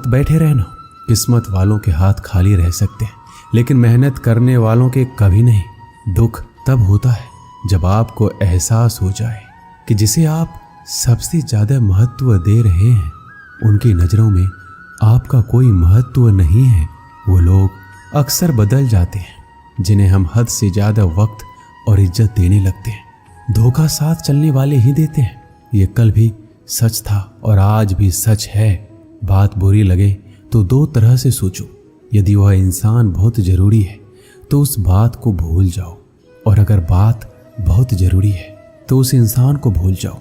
मत बैठे रहना। किस्मत वालों के हाथ खाली रह सकते हैं, लेकिन मेहनत करने वालों के कभी नहीं। दुख तब होता है जब आपको एहसास हो जाए कि जिसे आप सबसे ज्यादा महत्व दे रहे हैं उनकी नजरों में आपका कोई महत्व नहीं है। वो लोग अक्सर बदल जाते हैं जिन्हें हम हद से ज्यादा वक्त और इज्जत देने लगते हैं। धोखा साथ चलने वाले ही देते हैं। ये कल भी सच था और आज भी सच है। बात बुरी लगे तो दो तरह से सोचो। यदि वह इंसान बहुत जरूरी है तो उस बात को भूल जाओ, और अगर बात बहुत जरूरी है तो उस इंसान को भूल जाओ।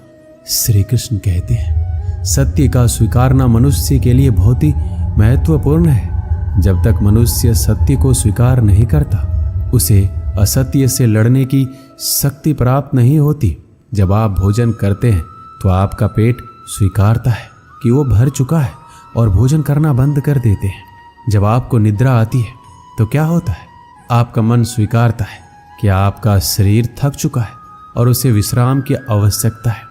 श्री कृष्ण कहते हैं, सत्य का स्वीकारना मनुष्य के लिए बहुत ही महत्वपूर्ण है। जब तक मनुष्य सत्य को स्वीकार नहीं करता, उसे असत्य से लड़ने की शक्ति प्राप्त नहीं होती। जब आप भोजन करते हैं तो आपका पेट स्वीकारता है कि वो भर चुका है और भोजन करना बंद कर देते हैं। जब आपको निद्रा आती है तो क्या होता है? आपका मन स्वीकारता है कि आपका शरीर थक चुका है और उसे विश्राम की आवश्यकता है।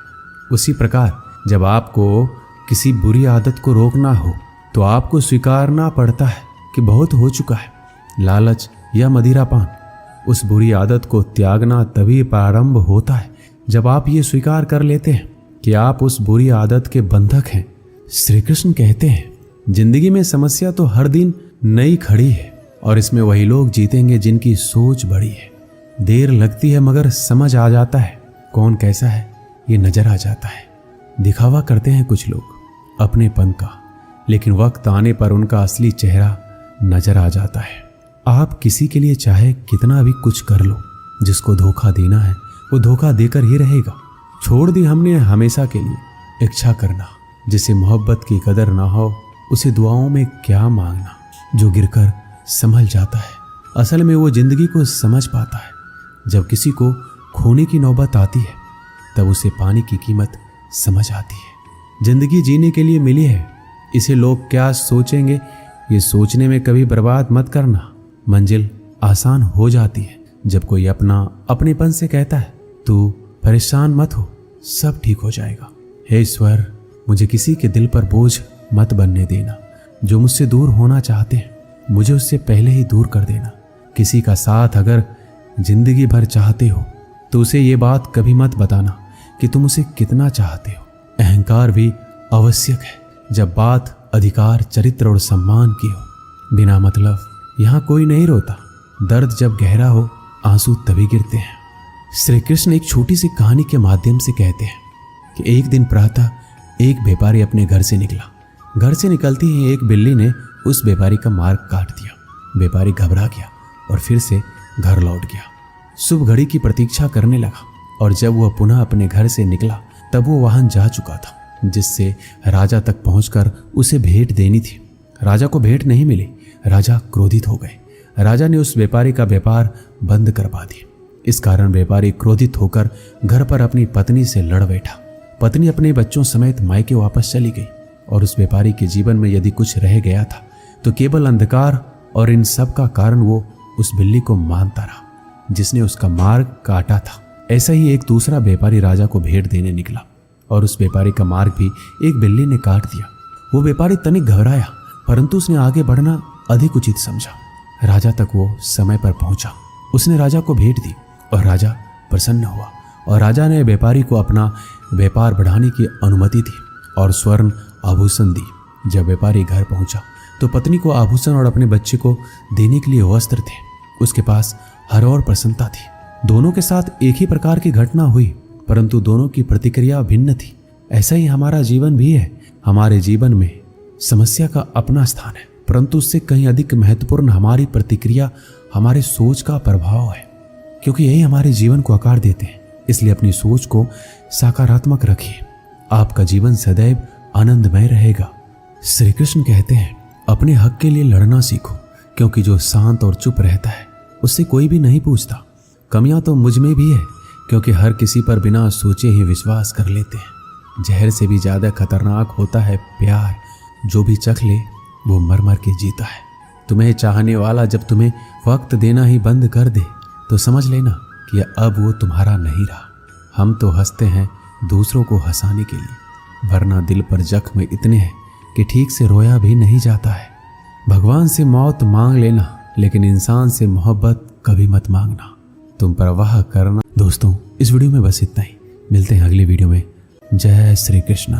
उसी प्रकार जब आपको किसी बुरी आदत को रोकना हो तो आपको स्वीकारना पड़ता है कि बहुत हो चुका है। लालच या मदिरापान, उस बुरी आदत को त्यागना तभी प्रारंभ होता है जब आप ये स्वीकार कर लेते हैं कि आप उस बुरी आदत के बंधक हैं। श्री कृष्ण कहते हैं, जिंदगी में समस्या तो हर दिन नई खड़ी है और इसमें वही लोग जीतेंगे जिनकी सोच बड़ी है। देर लगती है मगर समझ आ जाता है कौन कैसा है, ये नजर आ जाता है। दिखावा करते हैं कुछ लोग अपनेपन का, लेकिन वक्त आने पर उनका असली चेहरा नजर आ जाता है। आप किसी के लिए चाहे कितना भी कुछ कर लो, जिसको धोखा देना है वो धोखा देकर ही रहेगा। छोड़ दी हमने हमेशा के लिए इच्छा करना। जिसे मोहब्बत की कदर ना हो उसे दुआओं में क्या मांगना। जो गिरकर संभल जाता है असल में वो जिंदगी को समझ पाता है। जब किसी को खोने की नौबत आती है तब उसे पाने की कीमत समझ आती है। जिंदगी जीने के लिए मिली है, इसे लोग क्या सोचेंगे ये सोचने में कभी बर्बाद मत करना। मंजिल आसान हो जाती है जब कोई अपनेपन से कहता है, तू परेशान मत हो, सब ठीक हो जाएगा। हे ईश्वर, मुझे किसी के दिल पर बोझ मत बनने देना। जो मुझसे दूर होना चाहते हैं मुझे उससे पहले ही दूर कर देना। किसी का साथ अगर जिंदगी भर चाहते हो तो उसे ये बात कभी मत बताना कि तुम उसे कितना चाहते हो। अहंकार भी आवश्यक है जब बात अधिकार, चरित्र और सम्मान की हो। बिना मतलब यहाँ कोई नहीं रोता। दर्द जब गहरा हो आंसू तभी गिरते हैं। श्री कृष्ण एक छोटी सी कहानी के माध्यम से कहते हैं कि एक दिन प्रातः एक व्यापारी अपने घर से निकला। घर से निकलते ही एक बिल्ली ने उस व्यापारी का मार्ग काट दिया। व्यापारी घबरा गया और फिर से घर लौट गया। शुभ घड़ी की प्रतीक्षा करने लगा और जब वह पुनः अपने घर से निकला तब वो वाहन जा चुका था जिससे राजा तक पहुंचकर उसे भेंट देनी थी। राजा को भेंट नहीं मिली। राजा क्रोधित हो गए। राजा ने उस व्यापारी का व्यापार बंद करवा दिया। इस कारण व्यापारी क्रोधित होकर घर पर अपनी पत्नी से लड़ बैठा। पत्नी अपने बच्चों समेत मायके वापस चली गई और उस व्यापारी के जीवन में यदि कुछ रह गया था तो केवल अंधकार, और इन सब का कारण वो उस बिल्ली को मानता रहा जिसने उसका मार्ग काटा था। ऐसा ही एक दूसरा व्यापारी राजा को भेंट देने निकला और उस व्यापारी का मार्ग भी एक बिल्ली ने काट दिया। वो व्यापारी तनिक घबराया परंतु उसने आगे बढ़ना अधिक उचित समझा। राजा तक वो समय पर पहुंचा। उसने राजा को भेंट दी और राजा प्रसन्न हुआ और राजा ने व्यापारी को अपना व्यापार बढ़ाने की अनुमति दी और स्वर्ण आभूषण दी। जब व्यापारी घर पहुंचा तो पत्नी को आभूषण और अपने बच्चे को देने के लिए वस्त्र थे। उसके पास हर और प्रसन्नता थी। दोनों के साथ एक ही प्रकार की घटना हुई परंतु दोनों की प्रतिक्रिया भिन्न थी। ऐसा ही हमारा जीवन भी है। हमारे जीवन में समस्या का अपना स्थान है परंतु उससे कहीं अधिक महत्वपूर्ण हमारी प्रतिक्रिया, हमारे सोच का प्रभाव है, क्योंकि यही हमारे जीवन को आकार देते हैं। इसलिए अपनी सोच को सकारात्मक रखिए। आपका जीवन सदैव आनंदमय रहेगा। श्री कृष्ण कहते हैं, अपने हक के लिए लड़ना सीखो, क्योंकि जो शांत और चुप रहता है उससे कोई भी नहीं पूछता। कमियां तो मुझ में भी है, क्योंकि हर किसी पर बिना सोचे ही विश्वास कर लेते हैं। जहर से भी ज्यादा खतरनाक होता है प्यार। जो भी चख ले वो मर मर के जीता है। तुम्हें चाहने वाला जब तुम्हें वक्त देना ही बंद कर दे तो समझ लेना कि अब वो तुम्हारा नहीं रहा। हम तो हंसते हैं दूसरों को हंसाने के लिए, वरना दिल पर जख्म इतने हैं कि ठीक से रोया भी नहीं जाता है। भगवान से मौत मांग लेना, लेकिन इंसान से मोहब्बत कभी मत मांगना। तुम परवाह करना। दोस्तों, इस वीडियो में बस इतना ही। मिलते हैं अगली वीडियो में। जय श्री कृष्ण।